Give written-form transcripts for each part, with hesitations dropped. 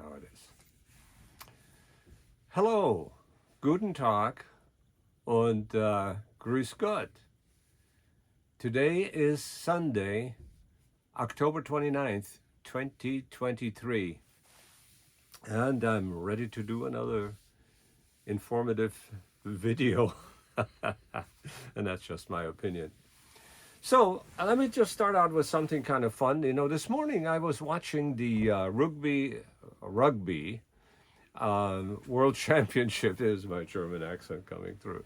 how it is. Hello, guten Tag, und grüß Gott. Today is Sunday, October 29th, 2023, and I'm ready to do another informative video, and that's just my opinion. So let me just start out with something kind of fun. This morning I was watching the rugby World Championship. There's my German accent coming through.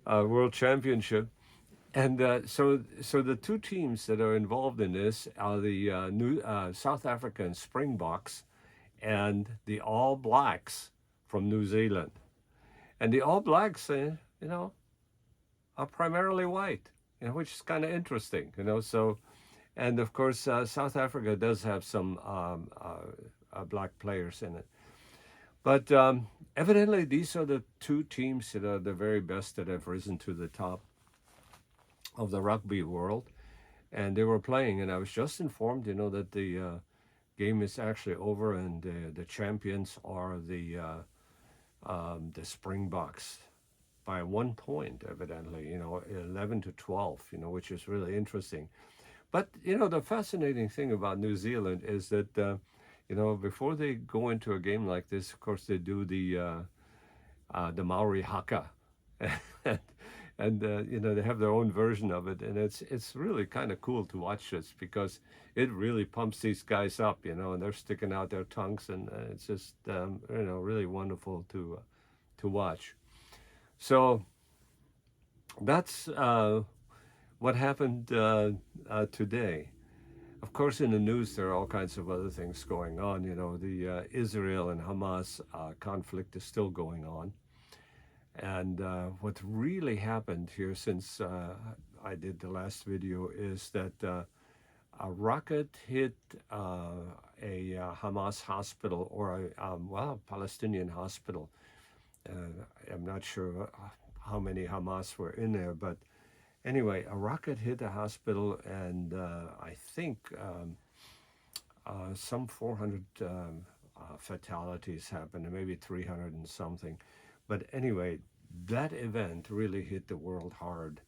World Championship, and so the two teams that are involved in this are the new South African Springboks and the All Blacks from New Zealand. And the All Blacks, are primarily white, which is kind of interesting, So, and of course, South Africa does have some black players in it. But evidently, these are the two teams that are the very best that have risen to the top of the rugby world. And they were playing, and I was just informed, that the game is actually over, and the champions are the Springboks by 1 point, evidently, 11 to 12, which is really interesting. But, the fascinating thing about New Zealand is that, before they go into a game like this, of course, they do the Maori haka. And they have their own version of it, and it's really kind of cool to watch this because it really pumps these guys up, and they're sticking out their tongues, and it's just really wonderful to watch. So that's what happened today. Of course, in the news, there are all kinds of other things going on. The Israel and Hamas conflict is still going on. And what really happened here since I did the last video is that a rocket hit a Hamas hospital, or a Palestinian hospital. I'm not sure how many Hamas were in there, but anyway, a rocket hit a hospital, and I think some 400 fatalities happened, and maybe 300 and something. But anyway, that event really hit the world hard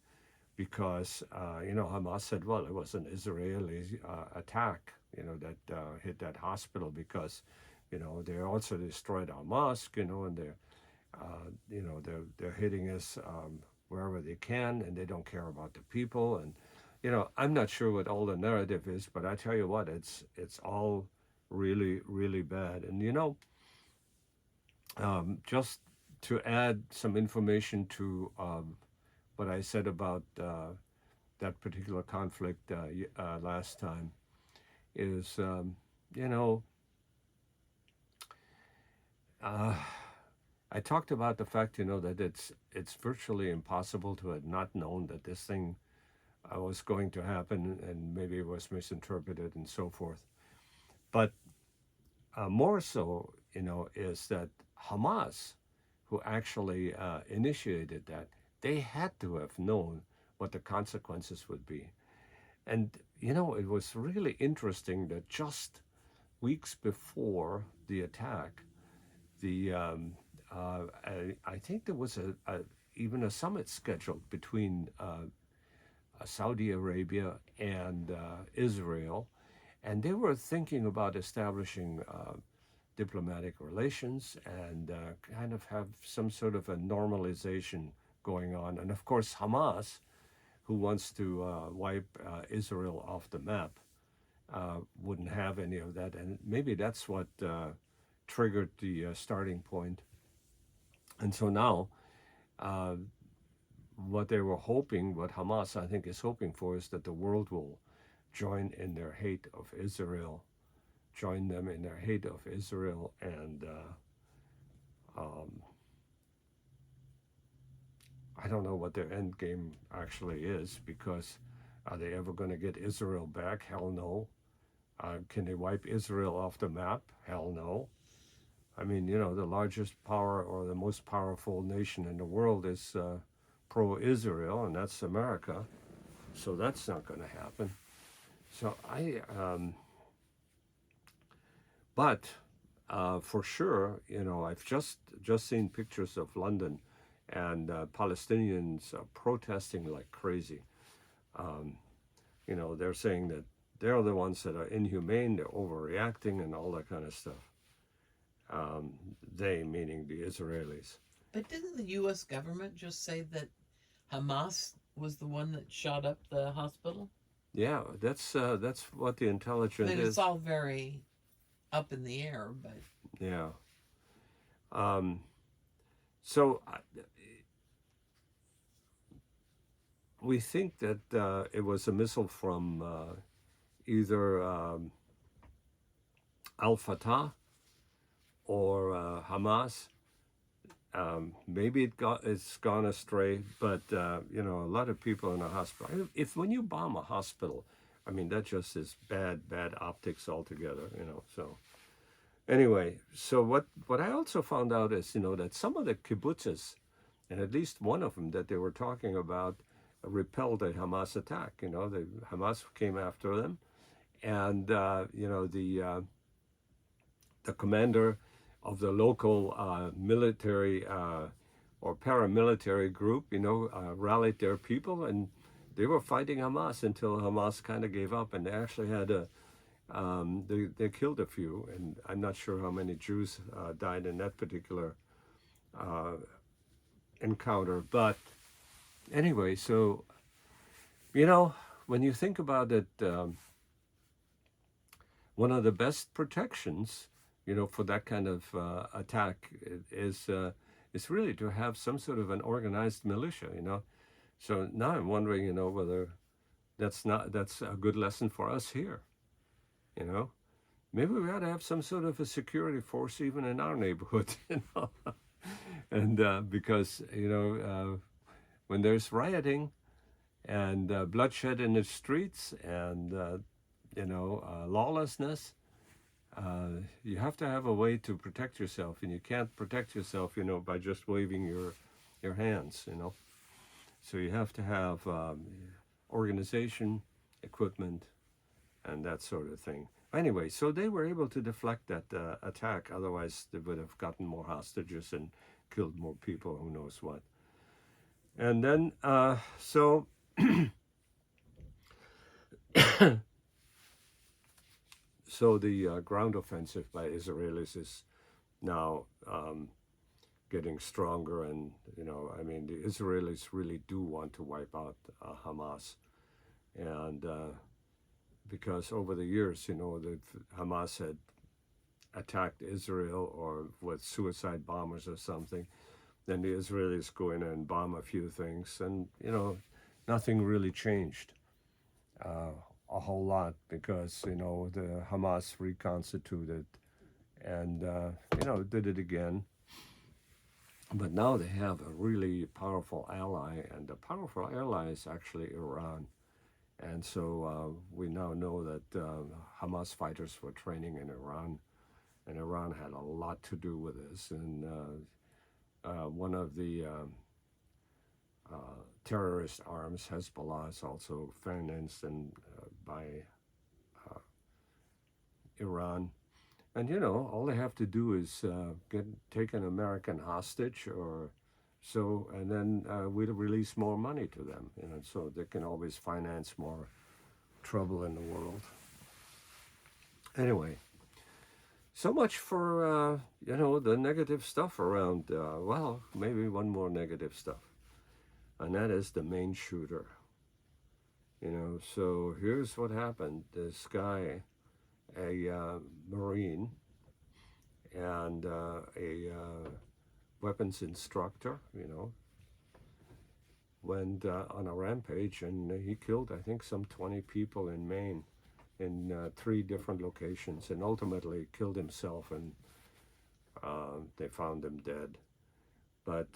because, Hamas said, well, it was an Israeli attack, that hit that hospital because, they also destroyed our mosque, and they're hitting us wherever they can, and they don't care about the people. And, I'm not sure what all the narrative is, but I tell you what, it's all really, really bad. And, just to add some information to what I said about that particular conflict last time is, I talked about the fact, that it's virtually impossible to have not known that this thing was going to happen, and maybe it was misinterpreted and so forth. But more so, is that Hamas, who actually initiated that, they had to have known what the consequences would be. And, it was really interesting that just weeks before the attack, I think there was even a summit scheduled between Saudi Arabia and Israel, and they were thinking about establishing diplomatic relations and kind of have some sort of a normalization going on. And of course, Hamas, who wants to wipe Israel off the map, wouldn't have any of that. And maybe that's what triggered the starting point. And so now, what Hamas, I think, is hoping for is that the world will join in their hate of Israel, join them in their hate of Israel, and I don't know what their end game actually is, because are they ever going to get Israel back? Hell no. Can they wipe Israel off the map? Hell no. I mean, the largest power or the most powerful nation in the world is pro-Israel, and that's America. So that's not going to happen. So but for sure, I've just seen pictures of London, and Palestinians are protesting like crazy. Um, they're saying that they're the ones that are inhumane, they're overreacting, and all that kind of stuff. Um, they meaning the Israelis. But didn't the U.S. government just say that Hamas was the one that shot up the hospital? Yeah, that's what the I intelligence mean, it's is. all very up in the air, but Yeah. Um, so we think that it was a missile from either Al Fatah or Hamas. Maybe it's gone astray, but a lot of people in a hospital. If when you bomb a hospital, I mean that just is bad optics altogether. So anyway, so what I also found out is that some of the kibbutzes, and at least one of them that they were talking about, repelled a Hamas attack. The Hamas came after them, and the commander of the local military or paramilitary group, rallied their people, and they were fighting Hamas until Hamas kind of gave up, and they actually had they killed a few, and I'm not sure how many Jews died in that particular uh, encounter. But anyway, so when you think about it, one of the best protections, for that kind of attack is really to have some sort of an organized militia. So now I'm wondering, whether that's a good lesson for us here. You know, maybe we ought to have some sort of a security force even in our neighborhood. And because when there's rioting and bloodshed in the streets and lawlessness, you have to have a way to protect yourself, and you can't protect yourself, by just waving your hands. So you have to have organization, equipment, and that sort of thing. Anyway, so they were able to deflect that attack. Otherwise, they would have gotten more hostages and killed more people. Who knows what? And then, so the ground offensive by Israelis is now getting stronger, and I mean, the Israelis really do want to wipe out Hamas, and because over the years, the Hamas had attacked Israel or with suicide bombers or something, then the Israelis go in and bomb a few things, and nothing really changed a whole lot, because the Hamas reconstituted and did it again. But now they have a really powerful ally, and the powerful ally is actually Iran. And so we now know that Hamas fighters were training in Iran, and Iran had a lot to do with this. And one of the terrorist arms, Hezbollah, is also financed by Iran. And all they have to do is take an American hostage or so, and then we'd release more money to them. So they can always finance more trouble in the world. Anyway, so much for the negative stuff around. Well, maybe one more negative stuff, and that is the main shooter. So here's what happened. This guy, a Marine and a weapons instructor, went on a rampage, and he killed, I think, some 20 people in Maine in 3 different locations, and ultimately killed himself, and they found him dead. But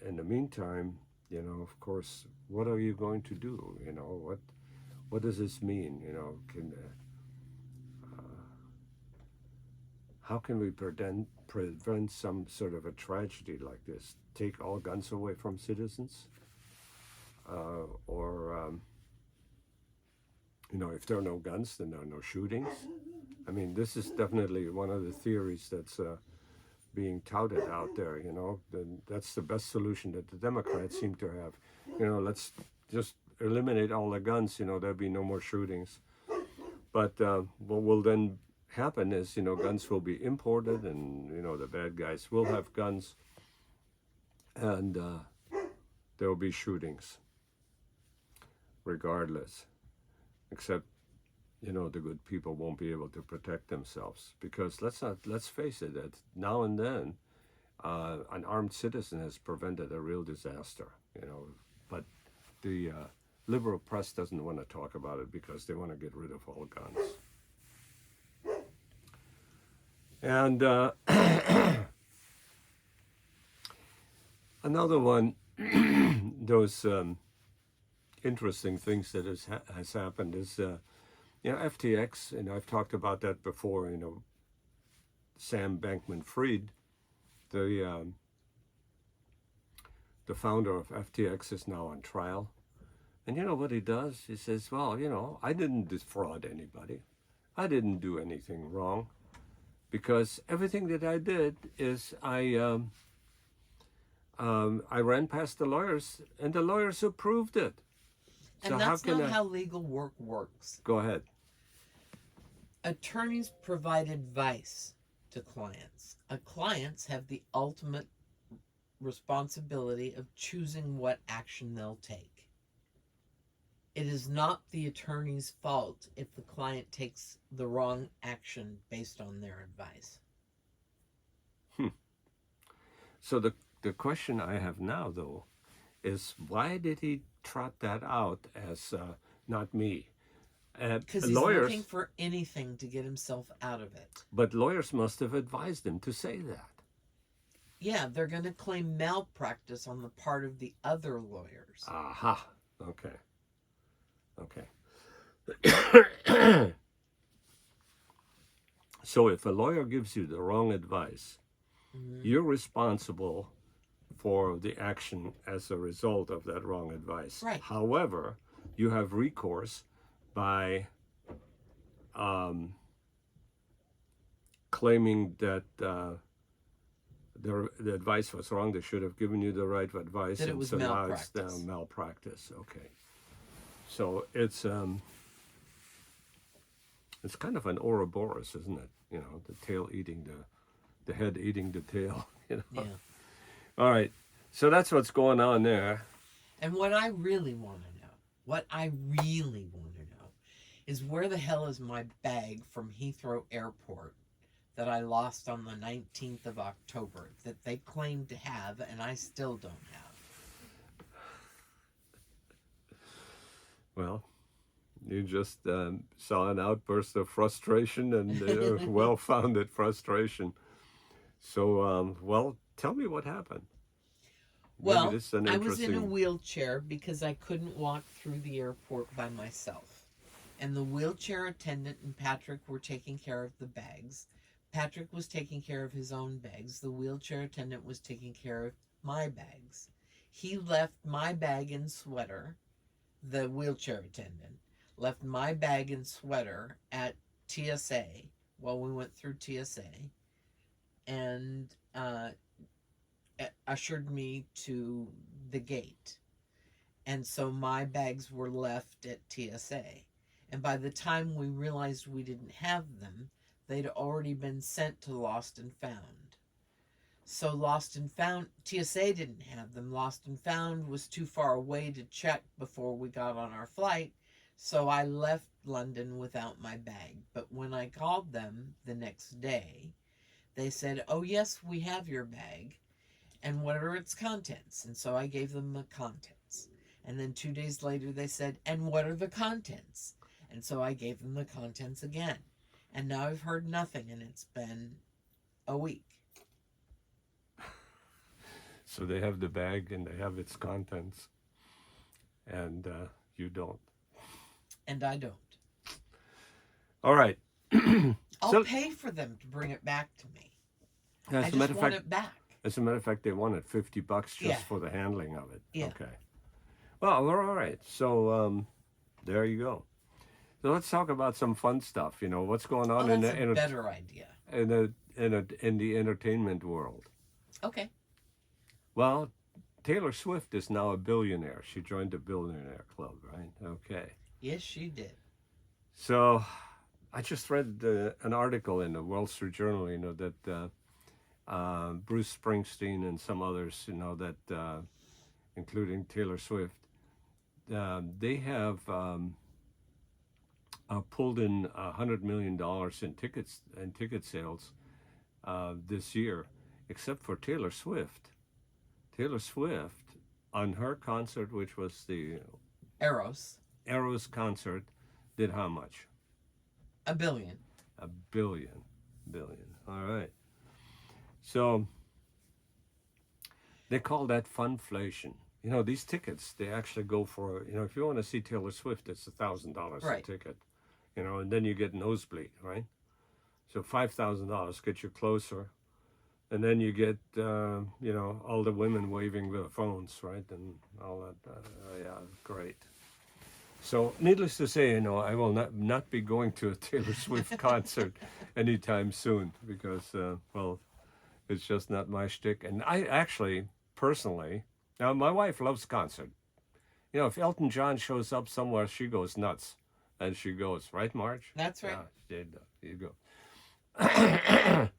in the meantime, of course, what are you going to do? What does this mean? How can we prevent some sort of a tragedy like this? Take all guns away from citizens, or If there are no guns, then there are no shootings. I mean, this is definitely one of the theories that's being touted out there. Then that's the best solution that the Democrats seem to have. Let's just eliminate all the guns. There'll be no more shootings. But what will then happen is, guns will be imported, and the bad guys will have guns, and there will be shootings, regardless. Except, the good people won't be able to protect themselves, because let's face it, that now and then an armed citizen has prevented a real disaster. But the liberal press doesn't want to talk about it because they want to get rid of all guns. And another one, those interesting things that has happened is, FTX, I've talked about that before. Sam Bankman-Fried, the founder of FTX, is now on trial. And you know what he does? He says, well, I didn't defraud anybody. I didn't do anything wrong, because everything that I did is I ran past the lawyers, and the lawyers approved it. And So that's how not how legal work works. Go ahead. Attorneys provide advice to clients. Clients have the ultimate responsibility of choosing what action they'll take. It is not the attorney's fault if the client takes the wrong action based on their advice. So the question I have now, though, is why did he trot that out as not me? Because he's looking for anything to get himself out of it. But lawyers must have advised him to say that. Yeah, they're going to claim malpractice on the part of the other lawyers. Aha. Okay. So if a lawyer gives you the wrong advice, you're responsible for the action as a result of that wrong advice. Right. However, you have recourse by claiming that the advice was wrong. They should have given you the right advice. That it was malpractice. Now it's malpractice. Okay. So it's kind of an Ouroboros, isn't it? The tail eating the head eating the tail. Yeah. All right. So that's what's going on there. And what I really want to know, is where the hell is my bag from Heathrow Airport that I lost on the 19th of October that they claimed to have and I still don't have? Well, you just saw an outburst of frustration, and well-founded frustration. So, tell me what happened. Well, I was in a wheelchair because I couldn't walk through the airport by myself. And the wheelchair attendant and Patrick were taking care of the bags. Patrick was taking care of his own bags. The wheelchair attendant was taking care of my bags. He left my bag and sweater, the wheelchair attendant, left my bag and sweater at TSA while we went through TSA, and ushered me to the gate. And so my bags were left at TSA. And by the time we realized we didn't have them, they'd already been sent to Lost and Found. So Lost and Found, TSA didn't have them. Lost and Found was too far away to check before we got on our flight. So I left London without my bag. But when I called them the next day, they said, "Oh yes, we have your bag. And what are its contents?" And so I gave them the contents. And then 2 days later they said, "And what are the contents?" And so I gave them the contents again. And now I've heard nothing, and it's been a week. So they have the bag and they have its contents, and you don't. And I don't. All right. I'll pay for them to bring it back to me. I just want it back. As a matter of fact, they wanted $50 just for the handling of it. Yeah. Okay. Well, all right. So there you go. So let's talk about some fun stuff. You know, what's going Oh, on that's a better idea. in the entertainment world. Okay. Well, Taylor Swift is now a billionaire. She joined the billionaire club, right? Okay. Yes, she did. So I just read an article in the Wall Street Journal, you know, that Bruce Springsteen and some others, you know, that including Taylor Swift, they have pulled in $100 million in ticket sales this year, except for Taylor Swift. Taylor Swift, on her concert, which was the Eros. Eras concert, did how much? $1 billion. A billion. Billion. All right. So they call that funflation. You know, these tickets, they actually go for, you know, if you want to see Taylor Swift, it's $1,000 a Right. ticket, you know, and then you get nosebleed, right? So $5,000 gets you closer. And then you get, you know, all the women waving their phones, right? And all that. Yeah, great. So, needless to say, you know, I will not be going to a Taylor Swift concert anytime soon because, well, it's just not my shtick. And I actually, personally, now my wife loves concert. You know, if Elton John shows up somewhere, she goes nuts, and she goes, right, Marge? That's right. Yeah, there you go.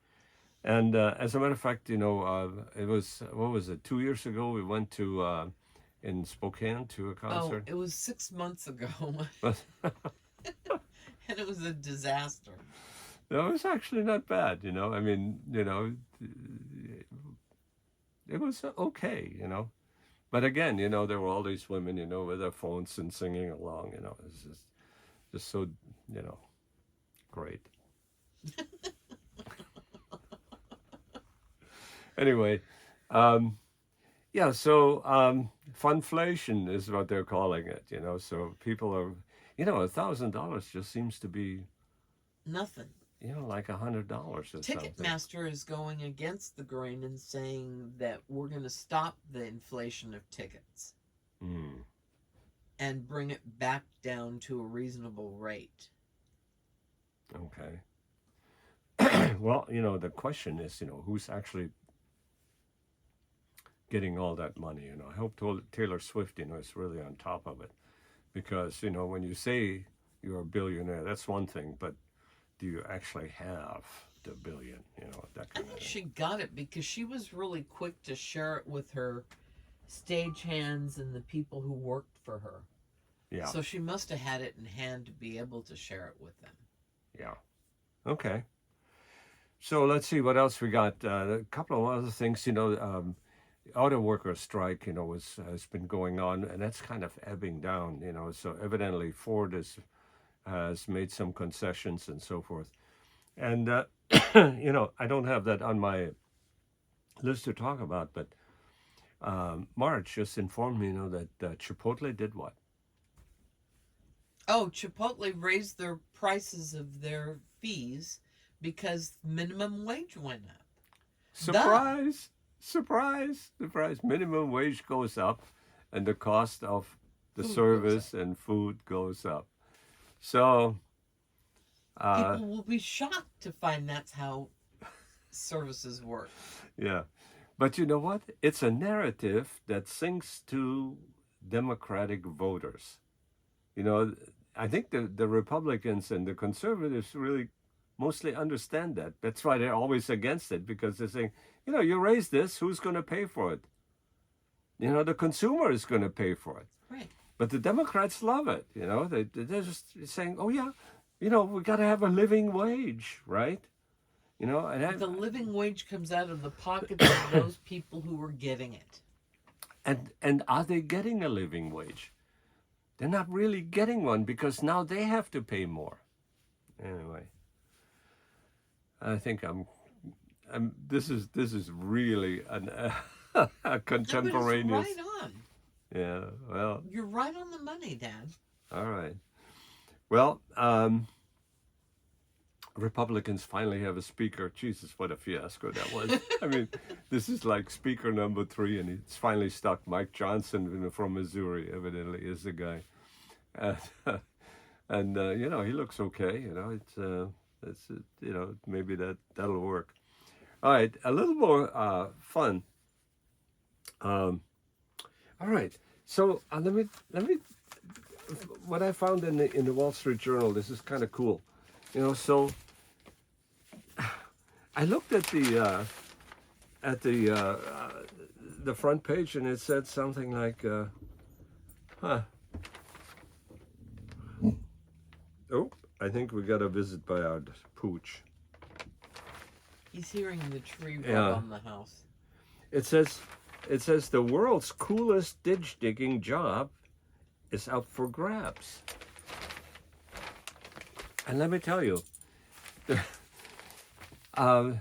And as a matter of fact, you know, it was, what was it, 2 years ago, we went to, in Spokane to a Oh, concert. it was 6 months ago. But And it was a disaster. no, it was actually not bad, you know. I mean, you know, it was okay, you know. But again, you know, there were all these women, you know, with their phones and singing along, you know. It's just so, you know, great. Anyway, yeah, so funflation is what they're calling it, you know. So people are, you know, $1,000 just seems to be, Nothing. you know, like $100 or something. Ticketmaster is going against the grain and saying that we're going to stop the inflation of tickets Mm, and bring it back down to a reasonable rate. okay. Well, you know, the question is, you know, who's actually getting all that money? You know, I hope Taylor Swift, you know, is really on top of it because, you know, when you say you're a billionaire, that's one thing, but do you actually have the billion? You know, that I kind of think thing. she got it because she was really quick to share it with her stagehands and the people who worked for her. Yeah, So she must have had it in hand to be able to share it with them. yeah. Okay. So let's see what else we got. A couple of other things, you know, auto worker strike, you know, has been going on, and that's kind of ebbing down, you know. So evidently Ford has made some concessions and so forth. And you know, I don't have that on my list to talk about, but March just informed me, you know, that Chipotle did what? Oh, Chipotle raised their prices of their fees because minimum wage went up. Surprise! Surprise! Surprise! Minimum wage goes up, and the cost of the Food goes service and food goes up. So, People will be shocked to find that's how services work. yeah. But you know what? It's a narrative that sinks to Democratic voters. You know, I think the Republicans and the conservatives really mostly understand that. That's why they're always against it because they're saying, you know, you raise this, who's going to pay for it? You know, the consumer is going to pay for it. Right. But the Democrats love it. You know, they're just saying, oh, yeah, you know, we got to have a living wage, right? You know, The living wage comes out of the pockets of those people who are getting it. and are they getting a living wage? They're not really getting one because now they have to pay more. Anyway, I think this is really a No, but it's contemporaneous. right on. Yeah. Well, You're right on the money, Dad. all right. Well, Republicans finally have a speaker. Jesus, what a fiasco that was. I mean, this is like speaker number 3, and it's finally stuck. Mike Johnson, you know, from Missouri, evidently is the guy. and you know, he looks okay. You know, it's you know, maybe that'll work. All right, a little more fun. Um, all right, so let me what I found in the Wall Street Journal. This is kind of cool. You know, so I looked at the front page, and it said something like, "Huh, oh, I think we got a visit by our pooch." He's hearing the tree rub Yeah, on the house. it says it says the world's coolest ditch digging job is up for grabs. And let me tell you, uh,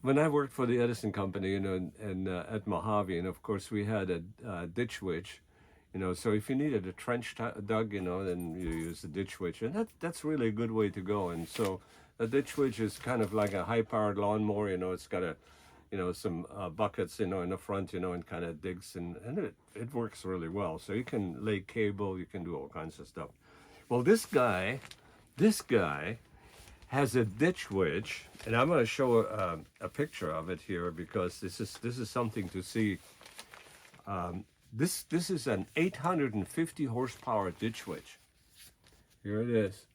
when I worked for the Edison Company, you know, and at Mojave, and of course we had a ditch witch, you know. So if you needed a trench dug, you know, then you use the ditch witch, and that's really a good way to go. And so a ditch witch is kind of like a high-powered lawnmower, you know. It's got a, you know, some buckets, you know, in the front, you know, and kind of digs, and it works really well. So you can lay cable, you can do all kinds of stuff. Well, this guy has a ditch witch, and I'm going to show a picture of it here because this is something to see. This is an 850 horsepower ditch witch. Here it is.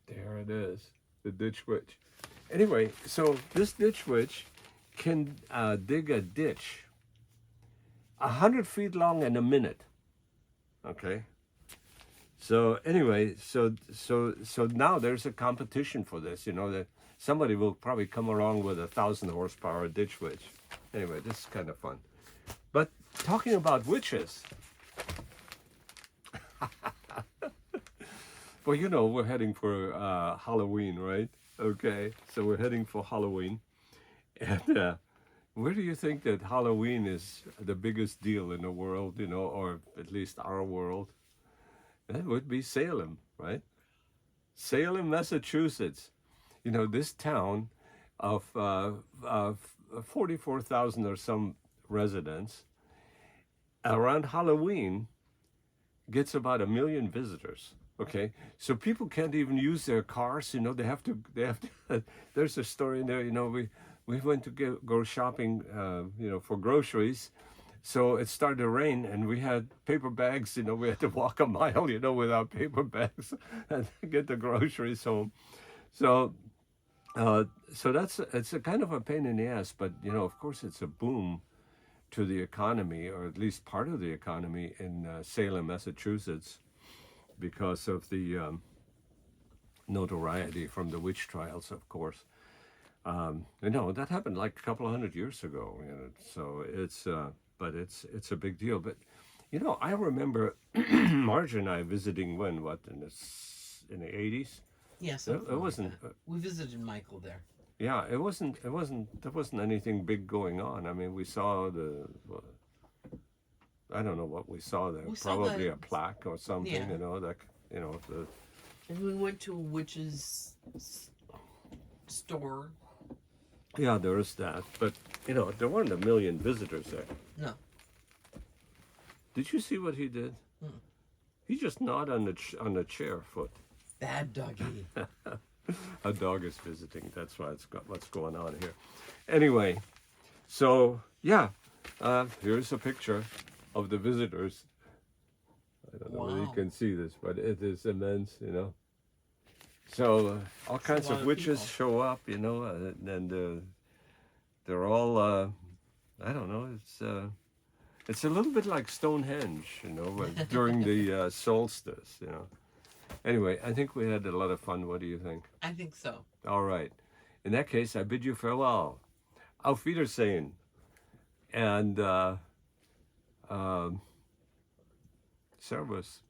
There it is, the ditch witch. Anyway, so this ditch witch can dig a ditch 100 feet long in a minute. Okay. So anyway, so now there's a competition for this. You know that somebody will probably come along with 1,000 horsepower ditch witch. Anyway, this is kind of fun. But talking about witches, well, you know, we're heading for Halloween, right? Okay, so we're heading for Halloween, and where do you think that Halloween is the biggest deal in the world? You know, or at least our world? That would be Salem, right? Salem, Massachusetts. You know, this town of 44,000 or some residents, around Halloween gets about 1 million visitors. Okay, so people can't even use their cars. You know, they have to. There's a story in there. You know, we went to go shopping. You know, for groceries. So it started to rain, and we had paper bags. You know, we had to walk a mile, you know, without paper bags and get the groceries home. So, so it's a kind of a pain in the ass, but you know, of course, it's a boom to the economy, or at least part of the economy in Salem, Massachusetts, because of the notoriety from the witch trials, of course. You know, that happened like a couple of 100 years ago. You know, so but it's a big deal. But you know, I remember Marge and I visiting when what in the 80s. Yeah, It, something it like wasn't. that. We visited Michael there. Yeah, there wasn't anything big going on. I mean, we saw I don't know what we saw there. We saw Probably the a plaque or something. yeah, You know, that you know the and we went to a witch's store. yeah, there is that. But you know, there weren't 1 million visitors there. No, Did you see what he did? Mm. He just gnawed on on the chair foot. bad doggy. A dog is visiting. That's why what's going on here. Anyway, so yeah, here's a picture of the visitors. I don't know whether you Wow, can see this, but it is immense, you know. So all it's a kinds lot of of witches people. show up, you know, and they're all I don't know. It's a little bit like Stonehenge, you know, during the solstice, you know. Anyway, I think we had a lot of fun. What do you think? I think so. All right. In that case, I bid you farewell. Auf Wiedersehen. And Servus.